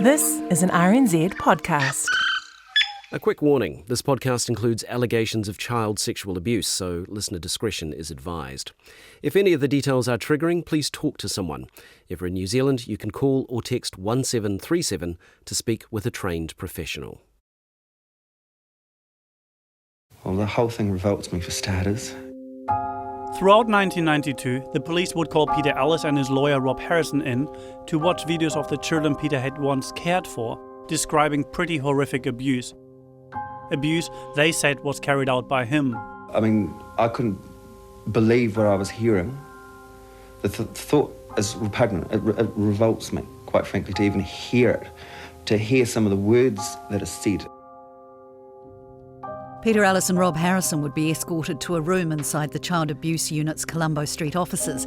This is an RNZ podcast. A quick warning, this podcast includes allegations of child sexual abuse, so listener discretion is advised. If any of the details are triggering, please talk to someone. If you're in New Zealand, you can call or text 1737 to speak with a trained professional. Well, the whole thing revolts me for starters. Throughout 1992, the police would call Peter Ellis and his lawyer Rob Harrison in to watch videos of the children Peter had once cared for, describing pretty horrific abuse. Abuse they said was carried out by him. I mean, I couldn't believe what I was hearing. The thought is repugnant. It revolts me, quite frankly, to even hear it, to hear some of the words that are said. Peter Ellis and Rob Harrison would be escorted to a room inside the Child Abuse Unit's Colombo Street offices.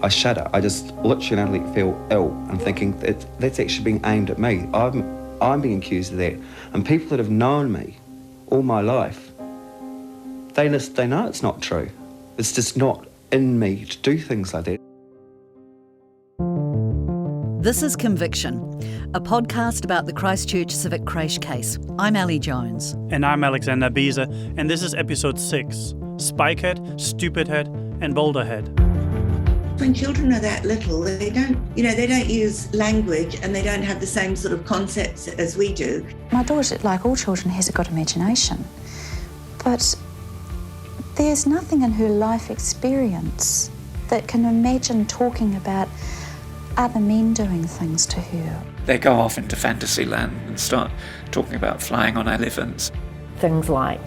I shudder. I just literally feel ill. I'm thinking that's actually being aimed at me. I'm being accused of that. And people that have known me all my life, they know it's not true. It's just not in me to do things like that. This is Conviction, a podcast about the Christchurch Civic Creche case. I'm Ali Jones. And I'm Alexander Beese, and this is episode 6, Spikehead, Stupidhead and Boulderhead. When children are that little, they don't use language and they don't have the same sort of concepts as we do. My daughter, like all children, has a good imagination, but there's nothing in her life experience that can imagine talking about other men doing things to her. They go off into fantasy land and start talking about flying on elephants. Things like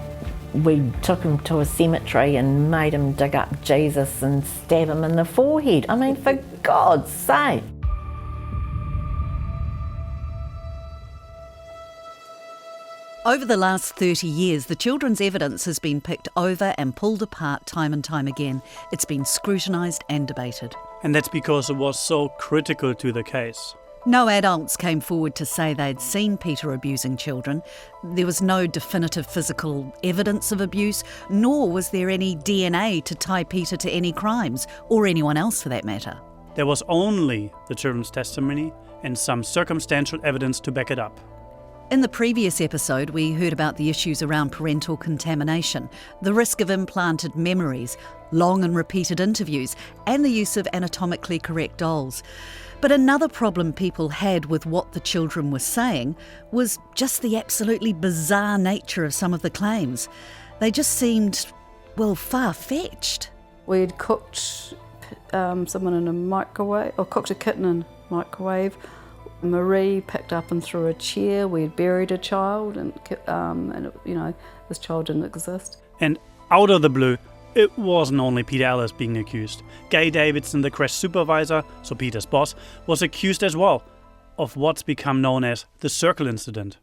we took him to a cemetery and made him dig up Jesus and stab him in the forehead. I mean, for God's sake. Over the last 30 years, the children's evidence has been picked over and pulled apart time and time again. It's been scrutinised and debated. And that's because it was so critical to the case. No adults came forward to say they'd seen Peter abusing children. There was no definitive physical evidence of abuse, nor was there any DNA to tie Peter to any crimes, or anyone else for that matter. There was only the children's testimony and some circumstantial evidence to back it up. In the previous episode, we heard about the issues around parental contamination, the risk of implanted memories, long and repeated interviews, and the use of anatomically correct dolls. But another problem people had with what the children were saying was just the absolutely bizarre nature of some of the claims. They just seemed, well, far-fetched. We'd cooked someone in a microwave, or cooked a kitten in a microwave. Marie picked up and threw a chair. We'd buried a child, and this child didn't exist. And out of the blue, it wasn't only Peter Ellis being accused. Gay Davidson, the creche supervisor, so Peter's boss, was accused as well of what's become known as the circle incident.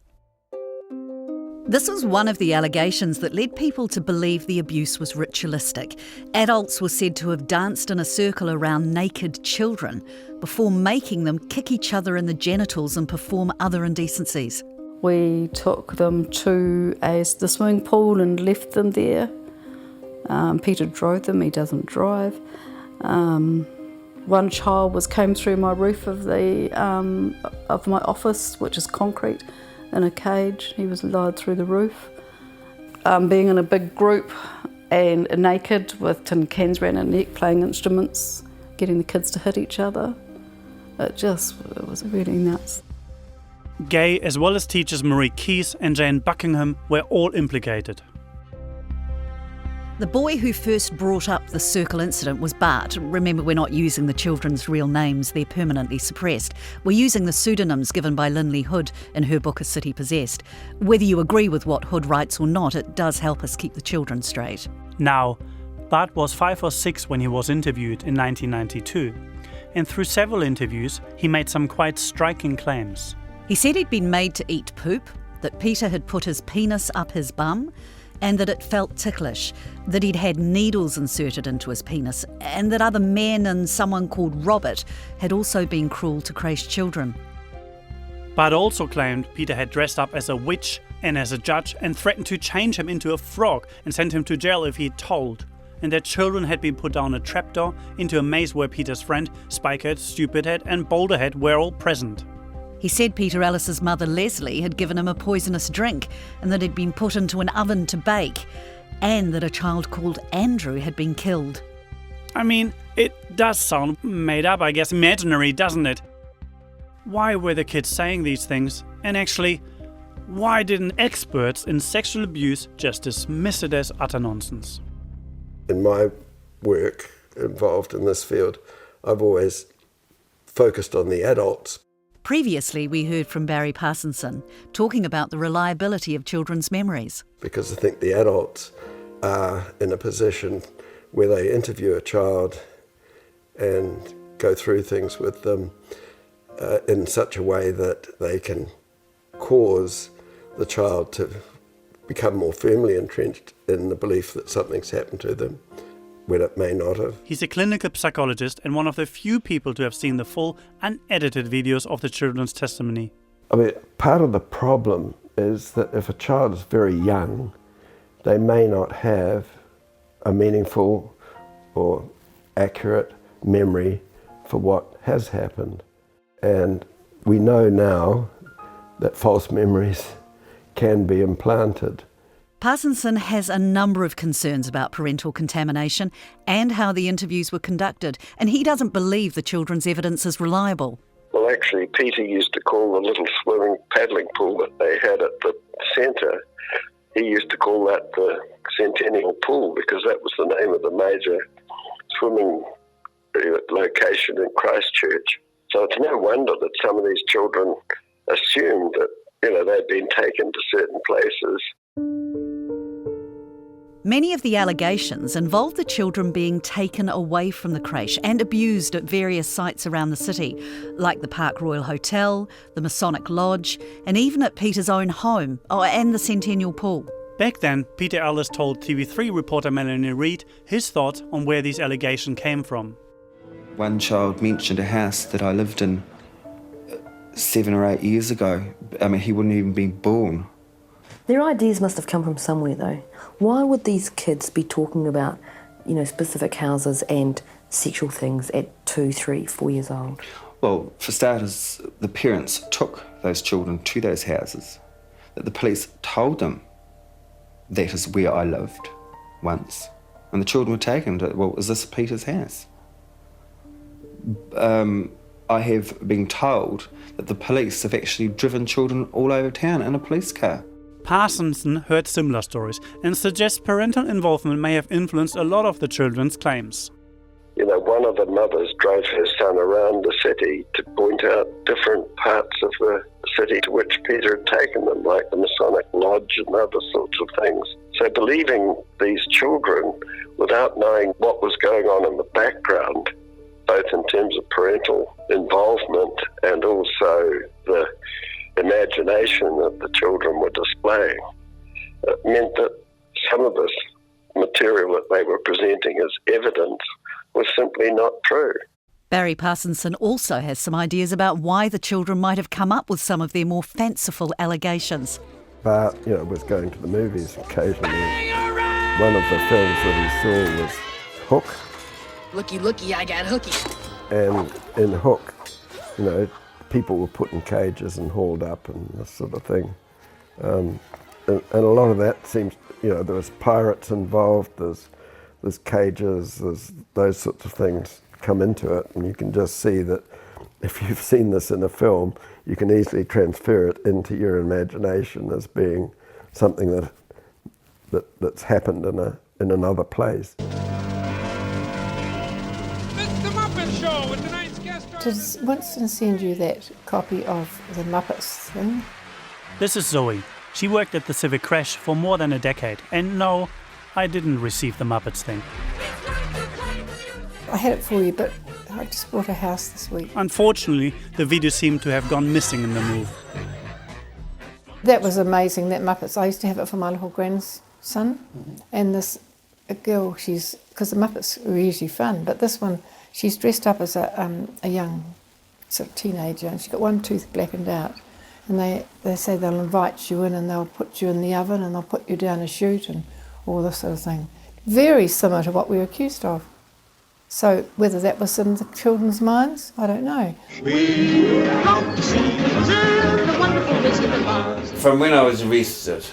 This was one of the allegations that led people to believe the abuse was ritualistic. Adults were said to have danced in a circle around naked children before making them kick each other in the genitals and perform other indecencies. We took them to the swimming pool and left them there. Peter drove them, he doesn't drive. One child came through my roof of my office, which is concrete, in a cage. He was lowered through the roof. Being in a big group and naked with tin cans around our neck, playing instruments, getting the kids to hit each other. It was really nuts. Gay, as well as teachers Marie Keyes and Jane Buckingham, were all implicated. The boy who first brought up the circle incident was Bart. Remember, we're not using the children's real names, they're permanently suppressed. We're using the pseudonyms given by Lindley Hood in her book A City Possessed. Whether you agree with what Hood writes or not, it does help us keep the children straight. Now, Bart was 5 or 6 when he was interviewed in 1992. And through several interviews, he made some quite striking claims. He said he'd been made to eat poop, that Peter had put his penis up his bum, and that it felt ticklish, that he'd had needles inserted into his penis, and that other men and someone called Robert had also been cruel to creche children. Bart also claimed Peter had dressed up as a witch and as a judge and threatened to change him into a frog and send him to jail if he told, and that children had been put down a trapdoor into a maze where Peter's friend, Spikehead, Stupidhead and Boulderhead were all present. He said Peter Ellis's mother Leslie had given him a poisonous drink and that he'd been put into an oven to bake, and that a child called Andrew had been killed. I mean, it does sound made up, I guess, imaginary, doesn't it? Why were the kids saying these things? And actually, why didn't experts in sexual abuse just dismiss it as utter nonsense? In my work involved in this field, I've always focused on the adults. Previously, we heard from Barry Parsonson talking about the reliability of children's memories. Because I think the adults are in a position where they interview a child and go through things with them in such a way that they can cause the child to become more firmly entrenched in the belief that something's happened to them when it may not have. He's a clinical psychologist and one of the few people to have seen the full, unedited videos of the children's testimony. I mean, part of the problem is that if a child is very young, they may not have a meaningful or accurate memory for what has happened. And we know now that false memories can be implanted. Parsonson has a number of concerns about parental contamination and how the interviews were conducted, and he doesn't believe the children's evidence is reliable. Well, actually, Peter used to call the little swimming paddling pool that they had at the centre, he used to call that the Centennial Pool because that was the name of the major swimming location in Christchurch. So it's no wonder that some of these children assumed that, they'd been taken to certain places. Many of the allegations involve the children being taken away from the creche and abused at various sites around the city, like the Park Royal Hotel, the Masonic Lodge, and even at Peter's own home, and the Centennial Pool. Back then, Peter Ellis told TV3 reporter Melanie Reid his thoughts on where these allegations came from. One child mentioned a house that I lived in 7 or 8 years ago. I mean, he wouldn't even been born. Their ideas must have come from somewhere, though. Why would these kids be talking about, specific houses and sexual things at 2, 3, 4 years old? Well, for starters, the parents took those children to those houses. The police told them that is where I lived once. And the children were taken to, well, is this Peter's house? I have been told that the police have actually driven children all over town in a police car. Parsonson heard similar stories and suggests parental involvement may have influenced a lot of the children's claims. One of the mothers drove her son around the city to point out different parts of the city to which Peter had taken them, like the Masonic Lodge and other sorts of things. So believing these children without knowing what was going on in the background, both in terms of parental involvement and also the imagination that the children were displaying, meant that some of this material that they were presenting as evidence was simply not true. Barry Parsonson also has some ideas about why the children might have come up with some of their more fanciful allegations. Bart, was going to the movies occasionally. One of the films that he saw was Hook. Looky, looky, I got hooky. And in Hook, people were put in cages and hauled up and this sort of thing. And a lot of that seems, there was pirates involved, there's cages, there's those sorts of things come into it, and you can just see that if you've seen this in a film, you can easily transfer it into your imagination as being something that's happened in another place. Did Winston send you that copy of the Muppets thing? This is Zoe. She worked at the Civic Creche for more than a decade, and no, I didn't receive the Muppets thing. I had it for you, but I just bought a house this week. Unfortunately, the video seemed to have gone missing in the move. That was amazing, that Muppets. I used to have it for my little grandson, and this girl, because the Muppets were usually fun, but this one, she's dressed up as a young sort of teenager, and she's got one tooth blackened out. And they say they'll invite you in and they'll put you in the oven and they'll put you down a chute and all this sort of thing. Very similar to what we were accused of. So whether that was in the children's minds, I don't know. We don't see from when I was arrested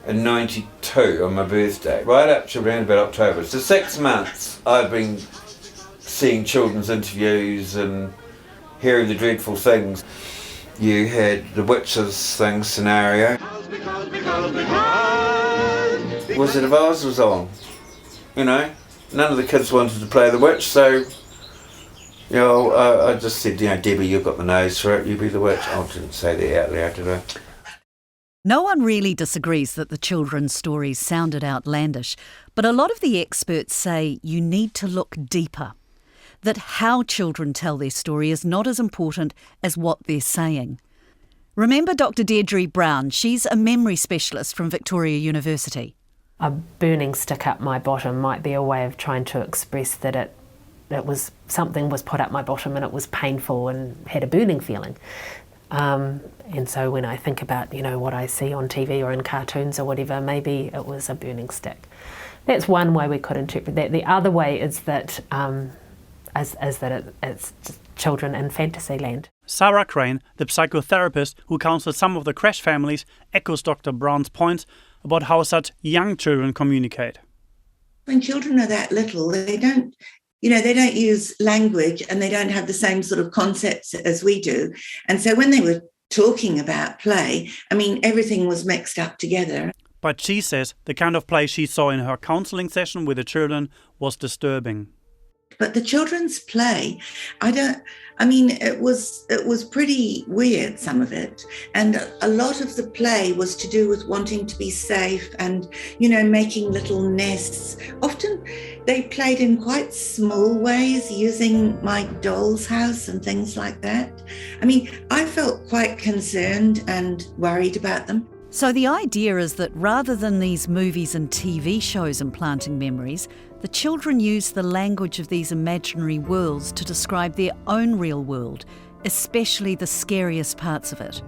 in 92 on my birthday, right up to around about October. So 6 months I've been seeing children's interviews and hearing the dreadful things. You had the witches thing scenario. Wizard of Oz was on, you know. None of the kids wanted to play the witch, so I just said, Debbie, you've got the nose for it, you be the witch. I didn't say that out loud, did I? No one really disagrees that the children's stories sounded outlandish, but a lot of the experts say you need to look deeper, that how children tell their story is not as important as what they're saying. Remember Dr. Deirdre Brown? She's a memory specialist from Victoria University. A burning stick up my bottom might be a way of trying to express that it was something was put up my bottom and it was painful and had a burning feeling. And so when I think about, what I see on TV or in cartoons or whatever, maybe it was a burning stick. That's one way we could interpret that. The other way is that it's children in fantasy land. Sarah Crane, the psychotherapist who counsels some of the creche families, echoes Dr. Brown's points about how such young children communicate. When children are that little, they don't use language and they don't have the same sort of concepts as we do. And so when they were talking about play, everything was mixed up together. But she says the kind of play she saw in her counselling session with the children was disturbing. But the children's play, it was pretty weird, some of it. And a lot of the play was to do with wanting to be safe and, making little nests. Often they played in quite small ways, using my doll's house and things like that. I felt quite concerned and worried about them. So the idea is that rather than these movies and TV shows implanting memories, the children use the language of these imaginary worlds to describe their own real world, especially the scariest parts of it.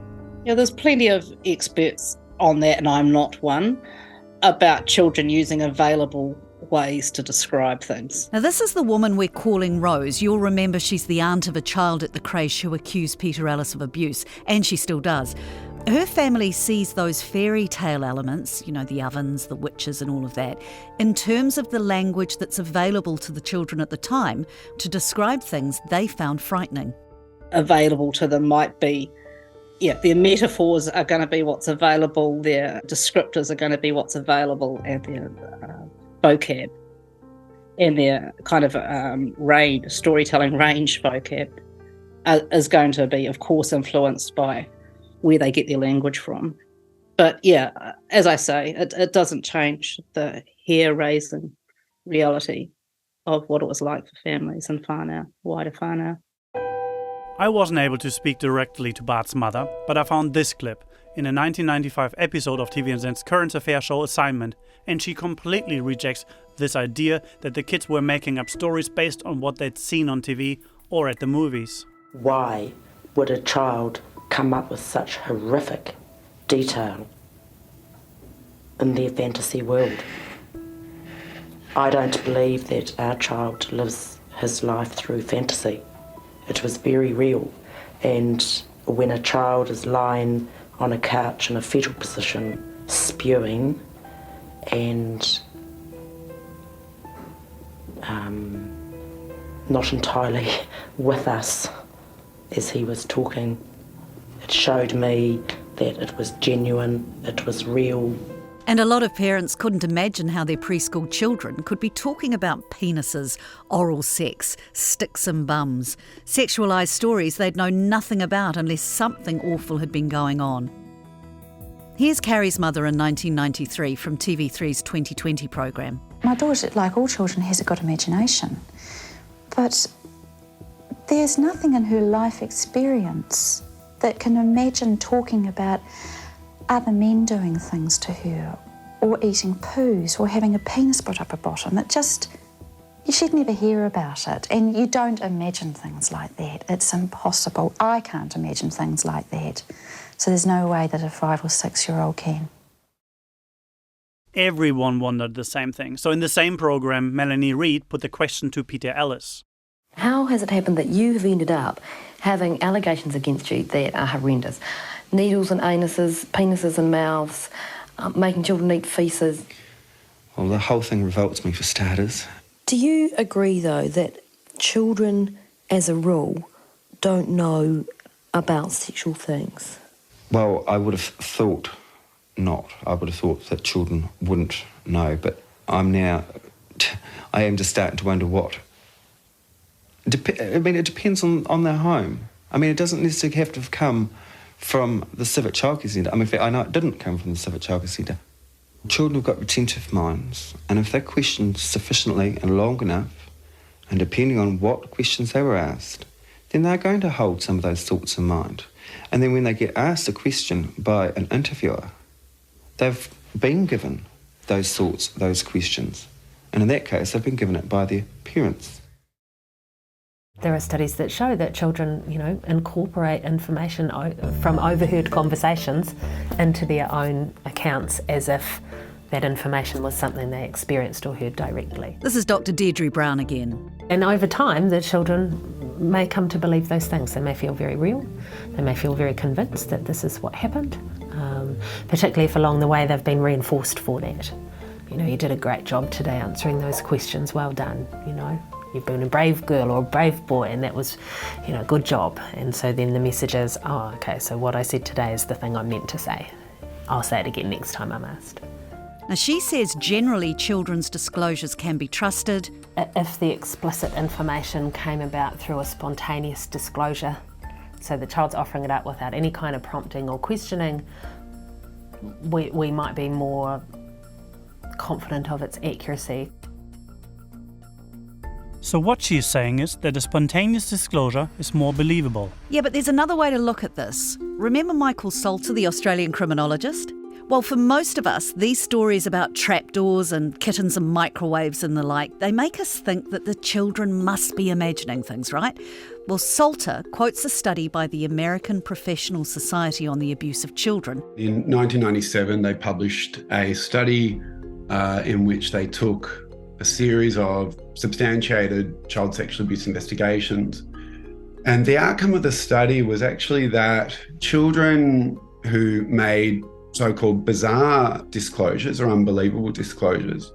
Yeah, there's plenty of experts on that, and I'm not one, about children using available ways to describe things. Now, this is the woman we're calling Rose. You'll remember she's the aunt of a child at the creche who accused Peter Ellis of abuse, and she still does. Her family sees those fairy tale elements, the ovens, the witches and all of that, in terms of the language that's available to the children at the time to describe things they found frightening. Available to them might be, their metaphors are going to be what's available, their descriptors are going to be what's available, and their vocab and their kind of storytelling range vocab is going to be, of course, influenced by where they get their language from. But as I say, it doesn't change the hair-raising reality of what it was like for families in whānau, wider whānau. I wasn't able to speak directly to Bart's mother, but I found this clip in a 1995 episode of TVNZ's current affair show Assignment, and she completely rejects this idea that the kids were making up stories based on what they'd seen on TV or at the movies. Why would a child come up with such horrific detail in their fantasy world? I don't believe that our child lives his life through fantasy. It was very real, and when a child is lying on a couch in a fetal position, spewing and not entirely with us as he was talking, it showed me that it was genuine, it was real. And a lot of parents couldn't imagine how their preschool children could be talking about penises, oral sex, sticks and bums, sexualised stories they'd know nothing about unless something awful had been going on. Here's Carrie's mother in 1993 from TV3's 2020 programme. My daughter, like all children, has a good imagination, but there's nothing in her life experience that can imagine talking about other men doing things to her, or eating poos, or having a penis put up her bottom. She'd never hear about it, and you don't imagine things like that. It's impossible. I can't imagine things like that. So there's no way that a 5 or 6-year-old can. Everyone wondered the same thing. So in the same programme, Melanie Reid put the question to Peter Ellis. How has it happened that you have ended up having allegations against you that are horrendous? needles in anuses, penises in mouths, making children eat faeces. Well, the whole thing revolts me for starters. Do you agree, though, that children, as a rule, don't know about sexual things? Well, I would have thought not. I would have thought that children wouldn't know, but I am just starting to wonder what. It depends on their home. I mean, it doesn't necessarily have to have come from the Civic Childcare Centre. I mean, in fact, I know it didn't come from the Civic Childcare Centre. Children have got retentive minds, and if they're questioned sufficiently and long enough, and depending on what questions they were asked, then they're going to hold some of those thoughts in mind. And then when they get asked a question by an interviewer, they've been given those thoughts, those questions. And in that case, they've been given it by their parents. There are studies that show that children, incorporate information from overheard conversations into their own accounts as if that information was something they experienced or heard directly. This is Dr. Deirdre Brown again. And over time, the children may come to believe those things. They may feel very real. They may feel very convinced that this is what happened, particularly if along the way they've been reinforced for that. You did a great job today answering those questions. Well done, You've been a brave girl or a brave boy, and that was, good job. And so then the message is, oh, okay, so what I said today is the thing I meant to say. I'll say it again next time I'm asked. Now, she says generally children's disclosures can be trusted. If the explicit information came about through a spontaneous disclosure, so the child's offering it up without any kind of prompting or questioning, we might be more confident of its accuracy. So what she's saying is that a spontaneous disclosure is more believable. Yeah, but there's another way to look at this. Remember Michael Salter, the Australian criminologist? Well, for most of us, these stories about trapdoors and kittens and microwaves and the like, they make us think that the children must be imagining things, right? Well, Salter quotes a study by the American Professional Society on the Abuse of Children. In 1997, they published a study in which they took a series of substantiated child sexual abuse investigations. And the outcome of the study was actually that children who made so-called bizarre disclosures or unbelievable disclosures,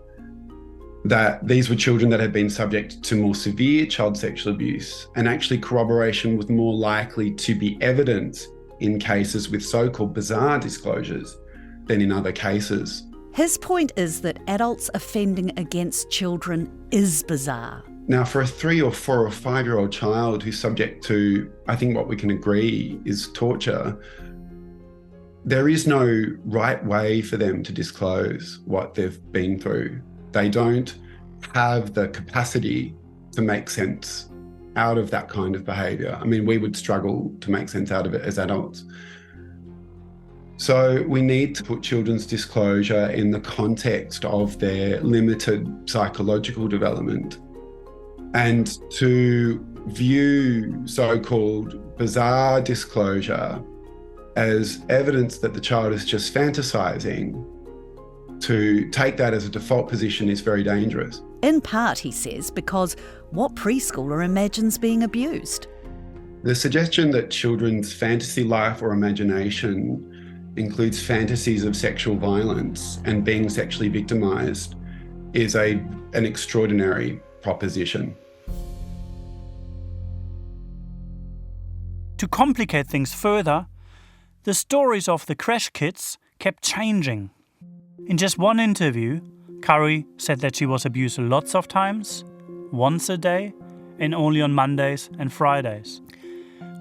that these were children that had been subject to more severe child sexual abuse, and actually corroboration was more likely to be evident in cases with so-called bizarre disclosures than in other cases. His point is that adults offending against children is bizarre. Now, for a 3 or 4 or 5-year-old child who's subject to, I think what we can agree is torture, there is no right way for them to disclose what they've been through. They don't have the capacity to make sense out of that kind of behaviour. I mean, we would struggle to make sense out of it as adults. So we need to put children's disclosure in the context of their limited psychological development, and to view so-called bizarre disclosure as evidence that the child is just fantasising. To take that as a default position is very dangerous. In part, he says, because what preschooler imagines being abused? The suggestion that children's fantasy life or imagination includes fantasies of sexual violence and being sexually victimised is an extraordinary proposition. To complicate things further, the stories of the creche kids kept changing. In just one interview, Curry said that she was abused lots of times, once a day, and only on Mondays and Fridays.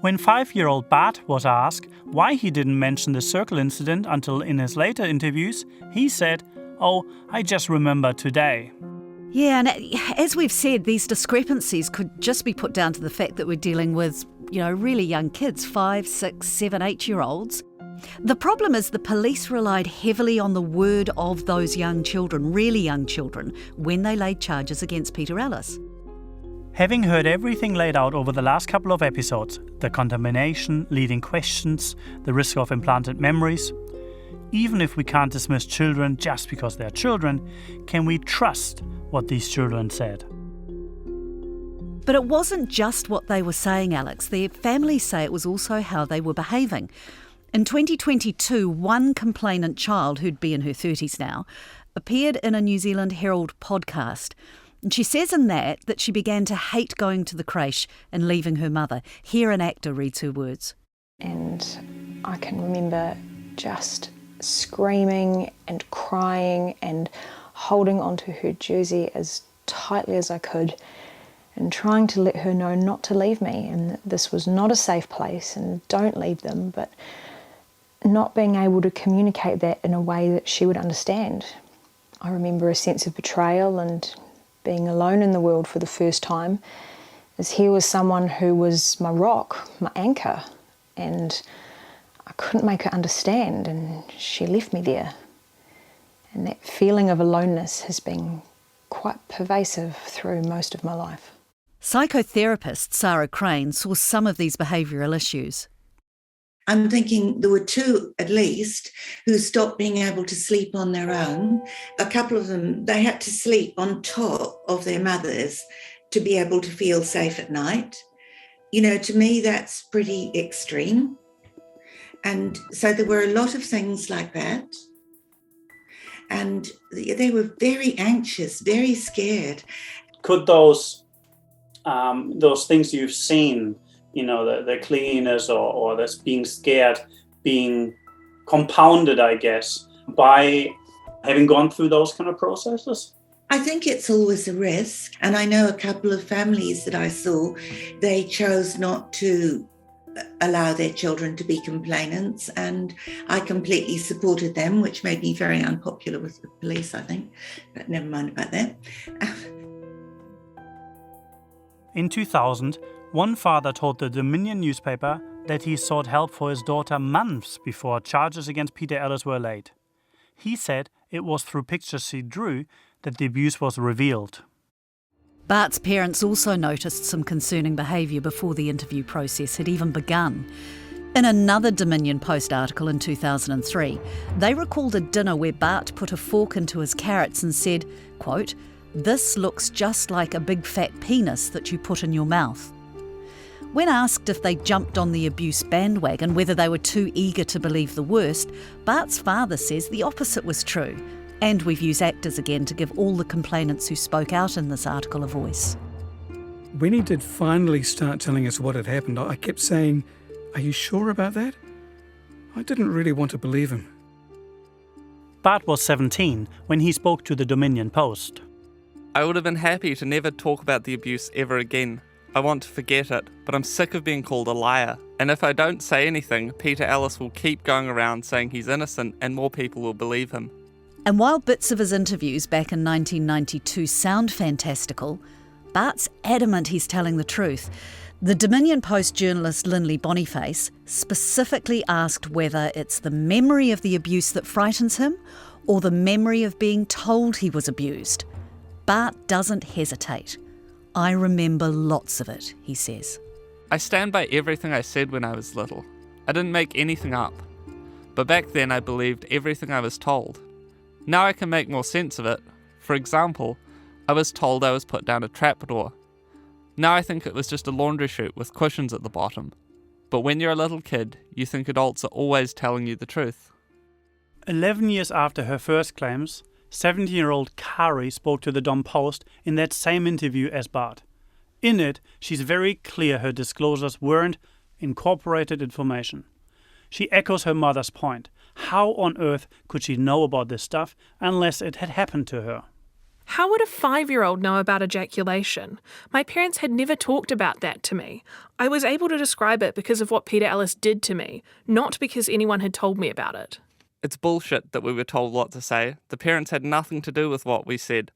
When 5-year-old Bart was asked why he didn't mention the circle incident until in his later interviews, he said, "Oh, I just remember today." Yeah, and as we've said, these discrepancies could just be put down to the fact that we're dealing with, really young kids, 5, 6, 7, 8-year-olds. The problem is the police relied heavily on the word of those young children, really young children, when they laid charges against Peter Ellis. Having heard everything laid out over the last couple of episodes, the contamination, leading questions, the risk of implanted memories, even if we can't dismiss children just because they're children, can we trust what these children said? But it wasn't just what they were saying, Alex. Their families say it was also how they were behaving. In 2022, one complainant child, who'd be in her 30s now, appeared in a New Zealand Herald podcast. And she says in that she began to hate going to the creche and leaving her mother. Here an actor reads her words. And I can remember just screaming and crying and holding onto her jersey as tightly as I could and trying to let her know not to leave me and that this was not a safe place and don't leave them, but not being able to communicate that in a way that she would understand. I remember a sense of betrayal and being alone in the world for the first time, as here was someone who was my rock, my anchor, and I couldn't make her understand, and she left me there. And that feeling of aloneness has been quite pervasive through most of my life. Psychotherapist Sarah Crane saw some of these behavioural issues. I'm thinking there were two, at least, who stopped being able to sleep on their own. A couple of them, they had to sleep on top of their mothers to be able to feel safe at night. You know, to me, that's pretty extreme. And so there were a lot of things like that. And they were very anxious, very scared. Could those things you've seen, the clinginess or this being scared, being compounded, I guess, by having gone through those kind of processes? I think it's always a risk. And I know a couple of families that I saw, they chose not to allow their children to be complainants, and I completely supported them, which made me very unpopular with the police, I think. But never mind about that. In 2000, one father told the Dominion newspaper that he sought help for his daughter months before charges against Peter Ellis were laid. He said it was through pictures she drew that the abuse was revealed. Bart's parents also noticed some concerning behaviour before the interview process had even begun. In another Dominion Post article in 2003, they recalled a dinner where Bart put a fork into his carrots and said, quote, "This looks just like a big fat penis that you put in your mouth." When asked if they jumped on the abuse bandwagon, whether they were too eager to believe the worst, Bart's father says the opposite was true. And we've used actors again to give all the complainants who spoke out in this article a voice. When he did finally start telling us what had happened, I kept saying, "Are you sure about that?" I didn't really want to believe him. Bart was 17 when he spoke to the Dominion Post. I would have been happy to never talk about the abuse ever again. I want to forget it, but I'm sick of being called a liar. And if I don't say anything, Peter Ellis will keep going around saying he's innocent and more people will believe him. And while bits of his interviews back in 1992 sound fantastical, Bart's adamant he's telling the truth. The Dominion Post journalist Linley Boniface specifically asked whether it's the memory of the abuse that frightens him or the memory of being told he was abused. Bart doesn't hesitate. "I remember lots of it," he says. I stand by everything I said when I was little. I didn't make anything up. But back then I believed everything I was told. Now I can make more sense of it. For example, I was told I was put down a trapdoor. Now I think it was just a laundry chute with cushions at the bottom. But when you're a little kid, you think adults are always telling you the truth. 11 years after her first claims, 17-year-old Kari spoke to the Dom Post in that same interview as Bart. In it, she's very clear her disclosures weren't incorporated information. She echoes her mother's point. How on earth could she know about this stuff unless it had happened to her? How would a 5-year-old know about ejaculation? My parents had never talked about that to me. I was able to describe it because of what Peter Ellis did to me, not because anyone had told me about it. It's bullshit that we were told what to say. The parents had nothing to do with what we said.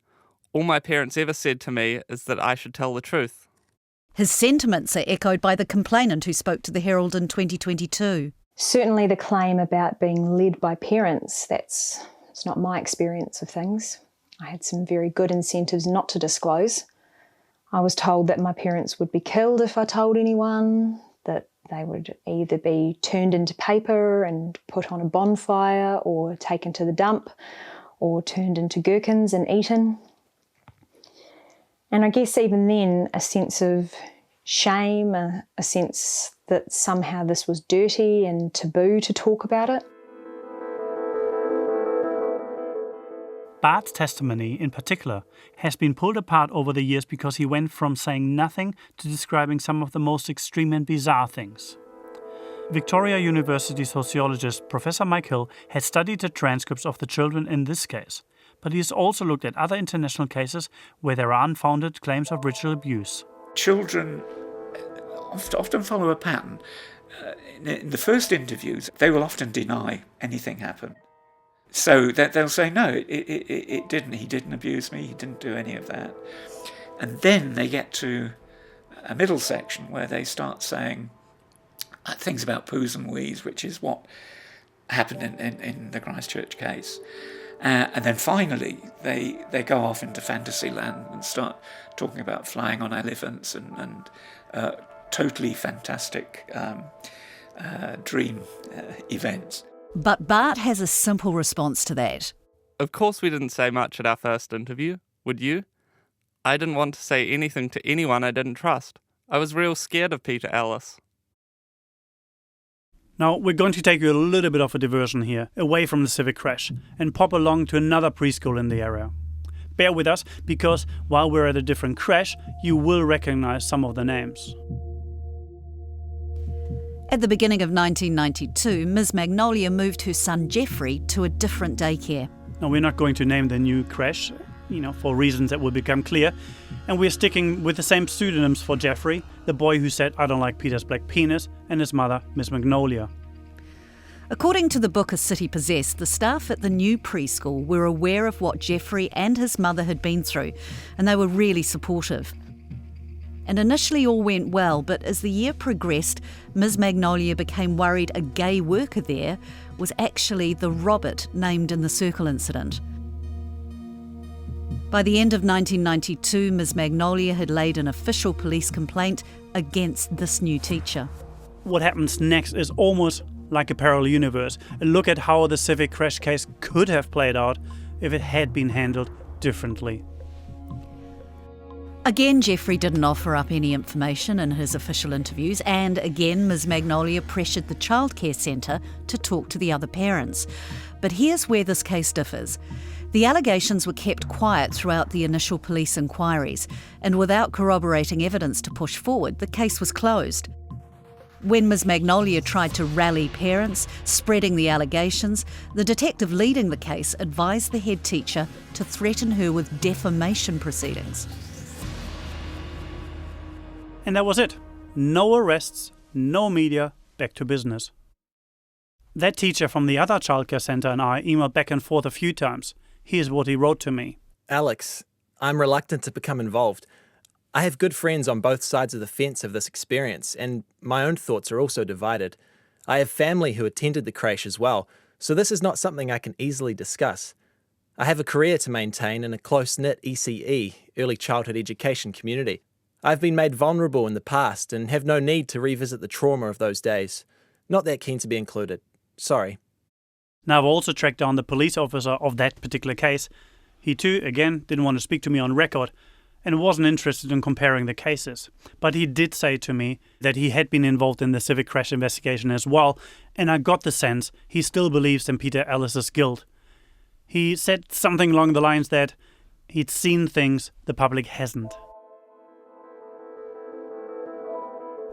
All my parents ever said to me is that I should tell the truth. His sentiments are echoed by the complainant who spoke to the Herald in 2022. Certainly the claim about being led by parents, it's not my experience of things. I had some very good incentives not to disclose. I was told that my parents would be killed if I told anyone, that they would either be turned into paper and put on a bonfire or taken to the dump or turned into gherkins and eaten. And I guess even then a sense of shame, a sense that somehow this was dirty and taboo to talk about it. Bart's testimony, in particular, has been pulled apart over the years because he went from saying nothing to describing some of the most extreme and bizarre things. Victoria University sociologist Professor Mike Hill has studied the transcripts of the children in this case, but he has also looked at other international cases where there are unfounded claims of ritual abuse. Children often follow a pattern. In the first interviews, they will often deny anything happened. So that they'll say, no, it didn't. He didn't abuse me. He didn't do any of that. And then they get to a middle section where they start saying things about poos and wees, which is what happened in the Christchurch case. And then finally, they go off into fantasy land and start talking about flying on elephants and totally fantastic dream events. But Bart has a simple response to that. Of course we didn't say much at our first interview, would you? I didn't want to say anything to anyone I didn't trust. I was real scared of Peter Ellis. Now, we're going to take you a little bit of a diversion here, away from the civic creche, and pop along to another preschool in the area. Bear with us, because while we're at a different creche, you will recognize some of the names. At the beginning of 1992, Ms. Magnolia moved her son Jeffrey to a different daycare. Now, we're not going to name the new creche, for reasons that will become clear. And we're sticking with the same pseudonyms for Jeffrey, the boy who said, "I don't like Peter's black penis," and his mother, Miss Magnolia. According to the book A City Possessed, the staff at the new preschool were aware of what Jeffrey and his mother had been through, and they were really supportive. And initially all went well, but as the year progressed, Ms. Magnolia became worried a gay worker there was actually the Robert named in the Circle incident. By the end of 1992, Ms. Magnolia had laid an official police complaint against this new teacher. What happens next is almost like a parallel universe, a look at how the civic creche case could have played out if it had been handled differently. Again, Jeffrey didn't offer up any information in his official interviews, and again, Ms. Magnolia pressured the childcare centre to talk to the other parents. But here's where this case differs. The allegations were kept quiet throughout the initial police inquiries, and without corroborating evidence to push forward, the case was closed. When Ms. Magnolia tried to rally parents, spreading the allegations, the detective leading the case advised the head teacher to threaten her with defamation proceedings. And that was it. No arrests, no media, back to business. That teacher from the other childcare centre and I emailed back and forth a few times. Here's what he wrote to me. Alex, I'm reluctant to become involved. I have good friends on both sides of the fence of this experience, and my own thoughts are also divided. I have family who attended the creche as well, so this is not something I can easily discuss. I have a career to maintain in a close-knit ECE, early childhood education community. I've been made vulnerable in the past and have no need to revisit the trauma of those days. Not that keen to be included. Sorry. Now, I've also tracked down the police officer of that particular case. He too, again, didn't want to speak to me on record and wasn't interested in comparing the cases. But he did say to me that he had been involved in the civic creche investigation as well, and I got the sense he still believes in Peter Ellis's guilt. He said something along the lines that he'd seen things the public hasn't.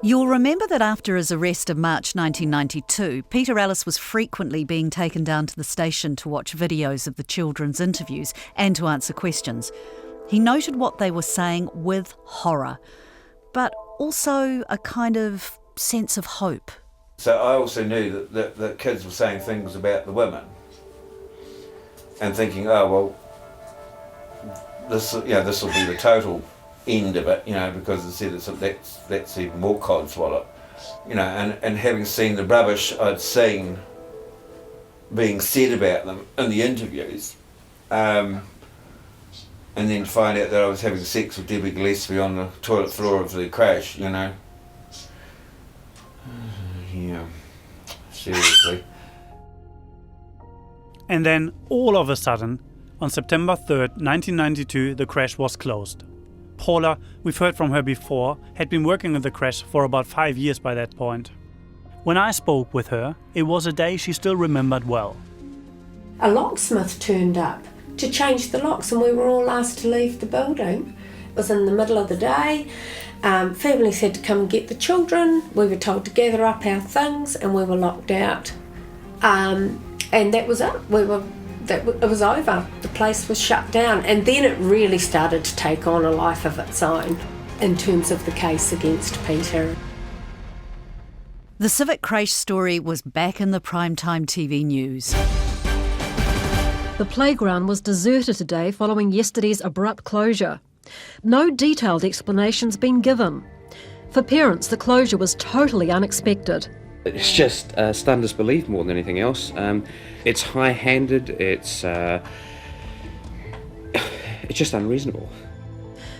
You'll remember that after his arrest of March 1992, Peter Ellis was frequently being taken down to the station to watch videos of the children's interviews and to answer questions. He noted what they were saying with horror, but also a kind of sense of hope. So I also knew that the kids were saying things about the women and thinking, oh, well, this will be the total end of it, because it said that's even more codswallop, and having seen the rubbish I'd seen being said about them in the interviews, and then to find out that I was having sex with Debbie Gillespie on the toilet floor of the creche, Yeah, seriously. And then, all of a sudden, on September 3rd, 1992, the creche was closed. Paula, we've heard from her before, had been working in the creche for about 5 years by that point. When I spoke with her, it was a day she still remembered well. A locksmith turned up to change the locks and we were all asked to leave the building. It was in the middle of the day. Families had to come and get the children. We were told to gather up our things and we were locked out. And that was it. It was over. The place was shut down. And then it really started to take on a life of its own in terms of the case against Peter. The Civic Creche story was back in the primetime TV news. The playground was deserted today following yesterday's abrupt closure. No detailed explanations been given. For parents, the closure was totally unexpected. It's just stunned disbelief more than anything else. It's high-handed, it's just unreasonable.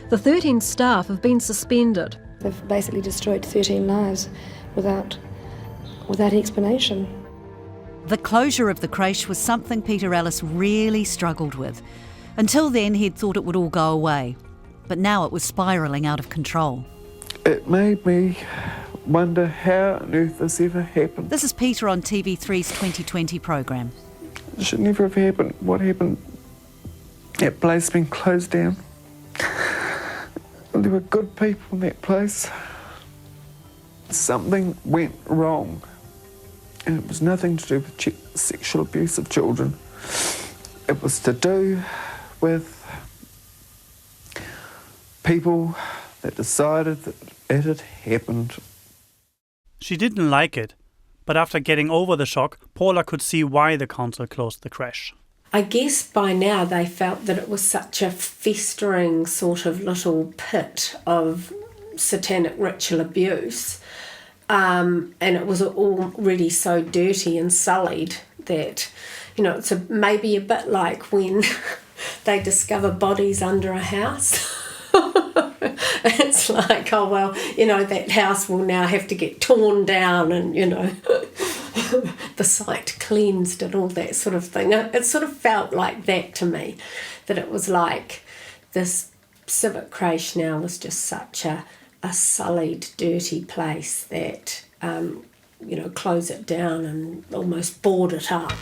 The 13 staff have been suspended. They've basically destroyed 13 lives without explanation. The closure of the creche was something Peter Ellis really struggled with. Until then, he'd thought it would all go away. But now it was spiralling out of control. It made me wonder how on earth this ever happened. This is Peter on TV3's 2020 programme. It should never have happened. What happened? That place been closed down. There were good people in that place. Something went wrong. And it was nothing to do with sexual abuse of children. It was to do with people that decided that it had happened. She didn't like it, but after getting over the shock, Paula could see why the council closed the creche. I guess by now they felt that it was such a festering sort of little pit of satanic ritual abuse, and it was already so dirty and sullied that, it's maybe a bit like when they discover bodies under a house. It's like, oh well, that house will now have to get torn down and, the site cleansed and all that sort of thing. It sort of felt like that to me, that it was like this civic creche now was just such a sullied, dirty place that, close it down and almost board it up.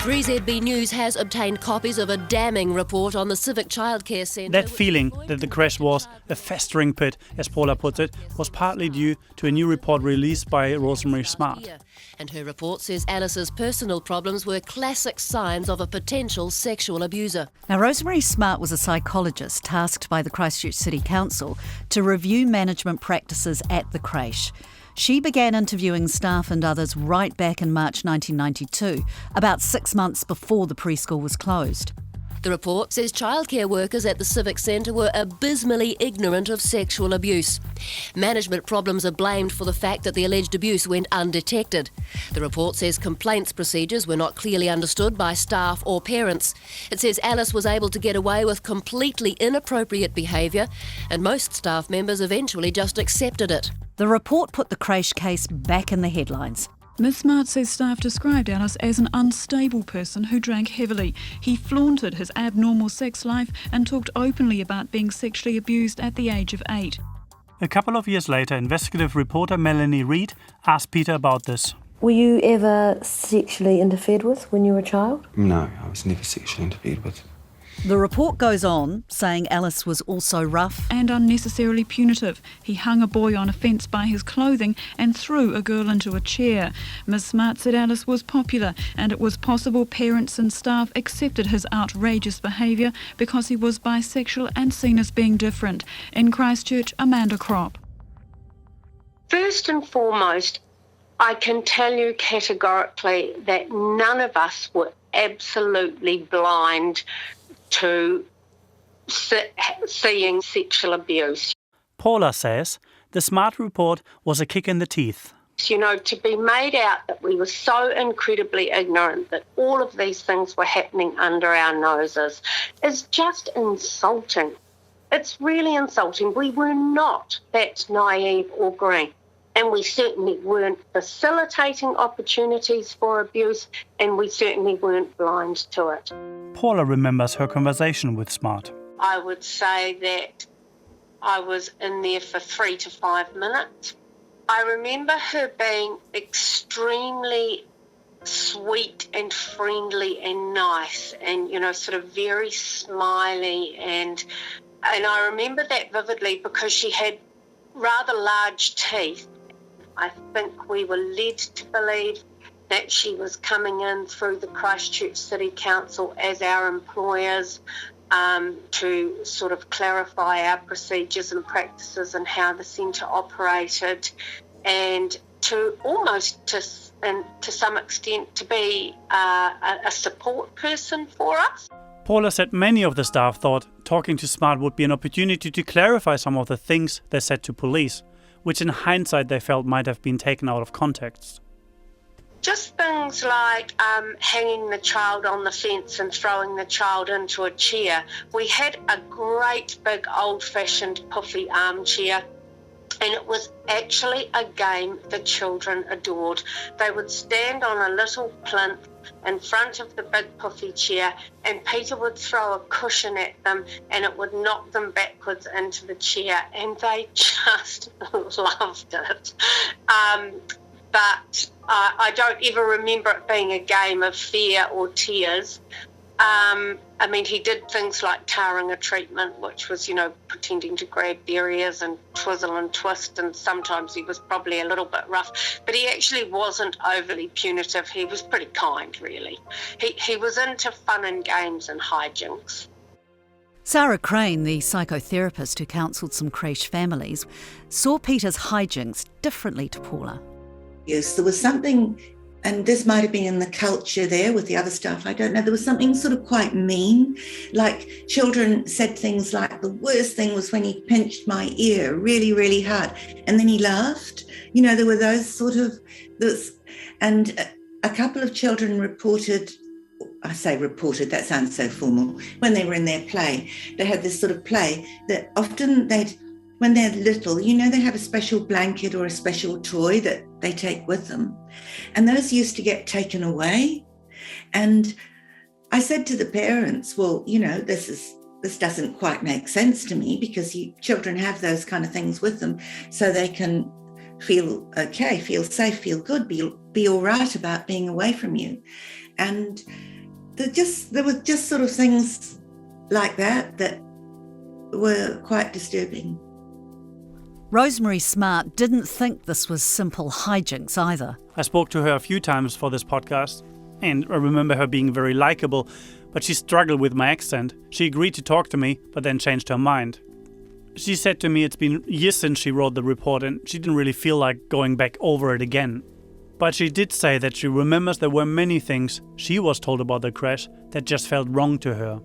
3ZB News has obtained copies of a damning report on the Civic Childcare Centre. That feeling that the creche was a festering pit, as Paula puts it, was partly due to a new report released by Rosemary Smart. And her report says Alice's personal problems were classic signs of a potential sexual abuser. Now, Rosemary Smart was a psychologist tasked by the Christchurch City Council to review management practices at the creche. She began interviewing staff and others right back in March 1992, about 6 months before the preschool was closed. The report says childcare workers at the Civic Centre were abysmally ignorant of sexual abuse. Management problems are blamed for the fact that the alleged abuse went undetected. The report says complaints procedures were not clearly understood by staff or parents. It says Alice was able to get away with completely inappropriate behaviour, and most staff members eventually just accepted it. The report put the creche case back in the headlines. Ms Smart says staff described Alice as an unstable person who drank heavily. He flaunted his abnormal sex life and talked openly about being sexually abused at the age of 8. A couple of years later, investigative reporter Melanie Reid asked Peter about this. Were you ever sexually interfered with when you were a child? No, I was never sexually interfered with. The report goes on, saying Alice was also rough and unnecessarily punitive. He hung a boy on a fence by his clothing and threw a girl into a chair. Ms Smart said Alice was popular and it was possible parents and staff accepted his outrageous behaviour because he was bisexual and seen as being different. In Christchurch, Amanda Kropp. First and foremost, I can tell you categorically that none of us were absolutely blind to seeing sexual abuse. Paula says the Smart report was a kick in the teeth. To be made out that we were so incredibly ignorant that all of these things were happening under our noses is just insulting. It's really insulting. We were not that naive or green. And we certainly weren't facilitating opportunities for abuse, and we certainly weren't blind to it. Paula remembers her conversation with Smart. I would say that I was in there for 3 to 5 minutes. I remember her being extremely sweet and friendly and nice and, sort of very smiley. And I remember that vividly because she had rather large teeth. I think we were led to believe that she was coming in through the Christchurch City Council as our employers to sort of clarify our procedures and practices and how the centre operated, and to almost to some extent to be a support person for us. Paula said many of the staff thought talking to Smart would be an opportunity to clarify some of the things they said to police, which in hindsight they felt might have been taken out of context. Just things like hanging the child on the fence and throwing the child into a chair. We had a great big old-fashioned puffy armchair, and it was actually a game the children adored. They would stand on a little plinth in front of the big puffy chair, and Peter would throw a cushion at them and it would knock them backwards into the chair, and they just loved it. But I don't ever remember it being a game of fear or tears. He did things like tarring a treatment, which was, pretending to grab their ears and twizzle and twist, and sometimes he was probably a little bit rough. But he actually wasn't overly punitive. He was pretty kind, really. He was into fun and games and hijinks. Sarah Crane, the psychotherapist who counselled some creche families, saw Peter's hijinks differently to Paula. Yes, there was something, and this might have been in the culture there with the other staff, I don't know, there was something sort of quite mean. Like children said things like, the worst thing was when he pinched my ear really, really hard, and then he laughed. There were those sort of, and a couple of children reported, that sounds so formal, when they were in their play, they had this sort of play that often when they're little, they have a special blanket or a special toy that they take with them. And those used to get taken away. And I said to the parents, well, this doesn't quite make sense to me, because children have those kind of things with them so they can feel okay, feel safe, feel good, be all right about being away from you. And there were just sort of things like that were quite disturbing. Rosemary Smart didn't think this was simple hijinks either. I spoke to her a few times for this podcast, and I remember her being very likeable, but she struggled with my accent. She agreed to talk to me, but then changed her mind. She said to me it's been years since she wrote the report, and she didn't really feel like going back over it again. But she did say that she remembers there were many things she was told about the creche that just felt wrong to her.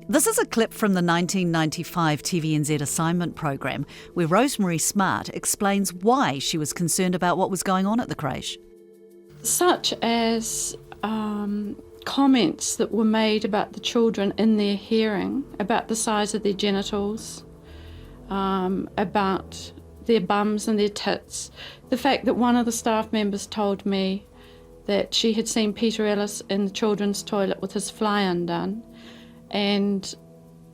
This is a clip from the 1995 TVNZ assignment program where Rosemary Smart explains why she was concerned about what was going on at the creche. Such as comments that were made about the children in their hearing, about the size of their genitals, about their bums and their tits. The fact that one of the staff members told me that she had seen Peter Ellis in the children's toilet with his fly undone. And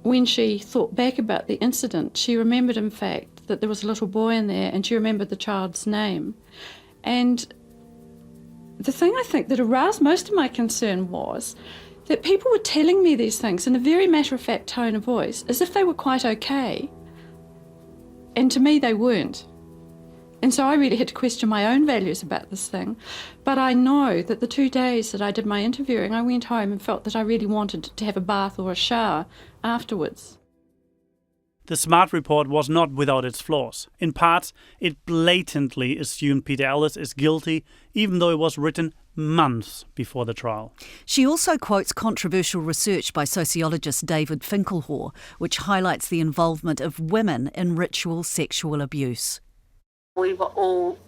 when she thought back about the incident, she remembered, in fact, that there was a little boy in there, and she remembered the child's name. And the thing I think that aroused most of my concern was that people were telling me these things in a very matter-of-fact tone of voice, as if they were quite okay. And to me, they weren't. And so I really had to question my own values about this thing. But I know that the 2 days that I did my interviewing, I went home and felt that I really wanted to have a bath or a shower afterwards. The Smart report was not without its flaws. In parts, it blatantly assumed Peter Ellis is guilty, even though it was written months before the trial. She also quotes controversial research by sociologist David Finkelhor, which highlights the involvement of women in ritual sexual abuse. We were all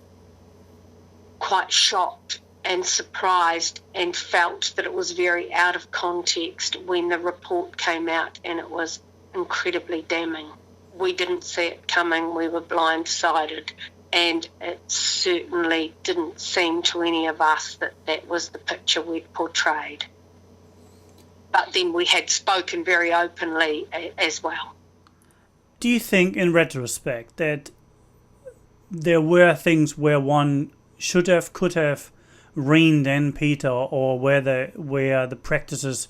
quite shocked and surprised and felt that it was very out of context when the report came out, and it was incredibly damning. We didn't see it coming, we were blindsided, and it certainly didn't seem to any of us that that was the picture we'd portrayed. But then we had spoken very openly as well. Do you think, in retrospect, that there were things where one could have reined in Peter, or where the practices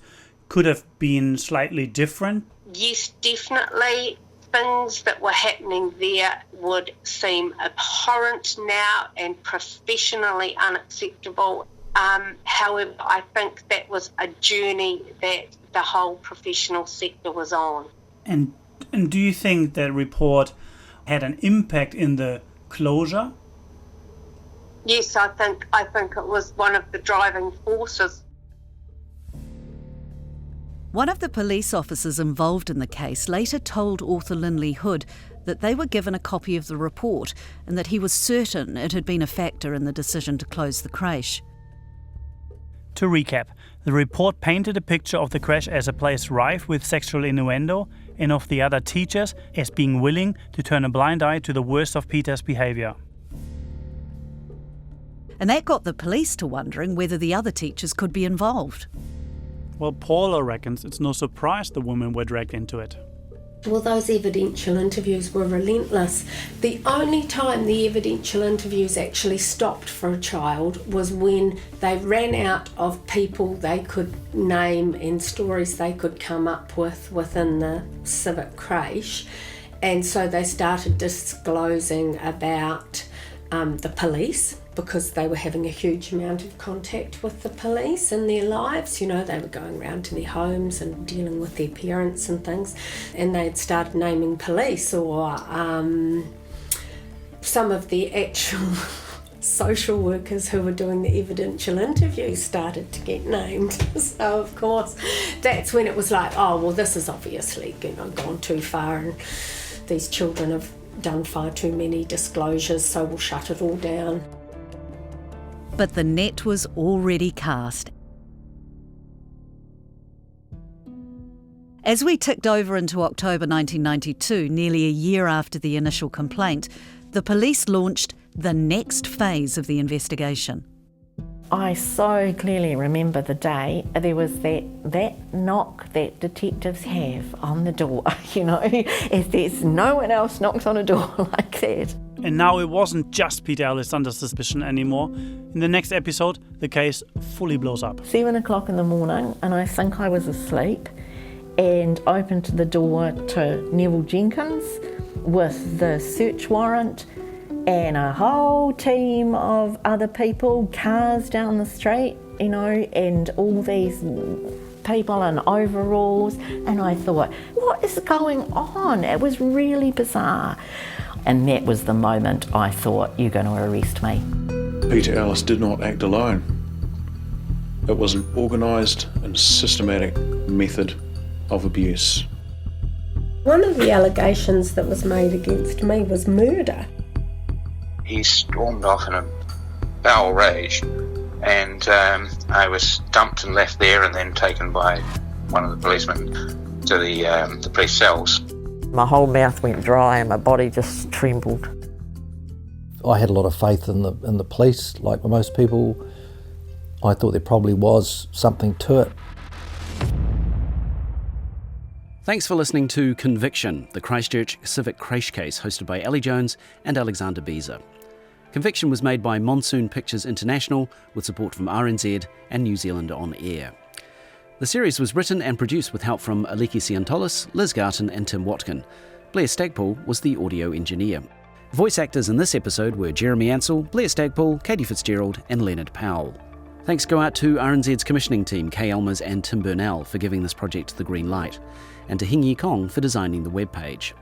could have been slightly different? Yes, definitely. Things that were happening there would seem abhorrent now and professionally unacceptable. However, I think that was a journey that the whole professional sector was on. And do you think that report had an impact in the closure? Yes, I think it was one of the driving forces. One of the police officers involved in the case later told author Linley Hood that they were given a copy of the report and that he was certain it had been a factor in the decision to close the creche. To recap, the report painted a picture of the creche as a place rife with sexual innuendo and of the other teachers as being willing to turn a blind eye to the worst of Peter's behaviour. And that got the police to wondering whether the other teachers could be involved. Well, Paula reckons it's no surprise the women were dragged into it. Well, those evidential interviews were relentless. The only time the evidential interviews actually stopped for a child was when they ran out of people they could name and stories they could come up with within the civic creche. And so they started disclosing about the police, because they were having a huge amount of contact with the police in their lives. You know, they were going around to their homes and dealing with their parents and things, and they'd started naming police, or some of the actual social workers who were doing the evidential interviews started to get named. So of course that's when it was like, oh well, this is obviously, you know, gone too far, and these children have done far too many disclosures, so we'll shut it all down. But the net was already cast. As we ticked over into October 1992, nearly a year after the initial complaint, the police launched the next phase of the investigation. I so clearly remember the day there was that knock that detectives have on the door, you know, if there's no one else knocks on a door like that. And now it wasn't just Peter Ellis under suspicion anymore. In the next episode, the case fully blows up. 7 o'clock in the morning, and I think I was asleep, and opened the door to Neville Jenkins with the search warrant and a whole team of other people, cars down the street, you know, and all these people in overalls. And I thought, what is going on? It was really bizarre. And that was the moment I thought, you're going to arrest me. Peter Ellis did not act alone. It was an organised and systematic method of abuse. One of the allegations that was made against me was murder. He stormed off in a foul rage, and I was dumped and left there, and then taken by one of the policemen to the police cells. My whole mouth went dry and my body just trembled. I had a lot of faith in the police, like most people. I thought there probably was something to it. Thanks for listening to Conviction, the Christchurch Civic Creche case hosted by Ellie Jones and Alexander Beezer. Conviction was made by Monsoon Pictures International with support from RNZ and New Zealand On Air. The series was written and produced with help from Aliki Siantolis, Liz Garton and Tim Watkin. Blair Stagpool was the audio engineer. Voice actors in this episode were Jeremy Ansell, Blair Stagpool, Katie Fitzgerald and Leonard Powell. Thanks go out to RNZ's commissioning team, Kay Elmers and Tim Burnell, for giving this project the green light, and to Hing Yi Kong for designing the webpage.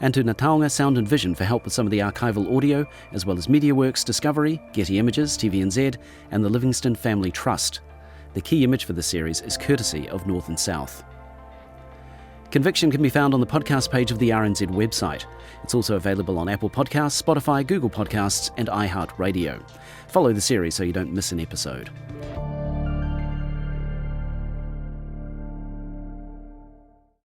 And to Ngā Sound and Vision for help with some of the archival audio, as well as MediaWorks Discovery, Getty Images, TVNZ, and the Livingston Family Trust. The key image for this series is courtesy of North and South. Conviction can be found on the podcast page of the RNZ website. It's also available on Apple Podcasts, Spotify, Google Podcasts, and iHeartRadio. Follow the series so you don't miss an episode.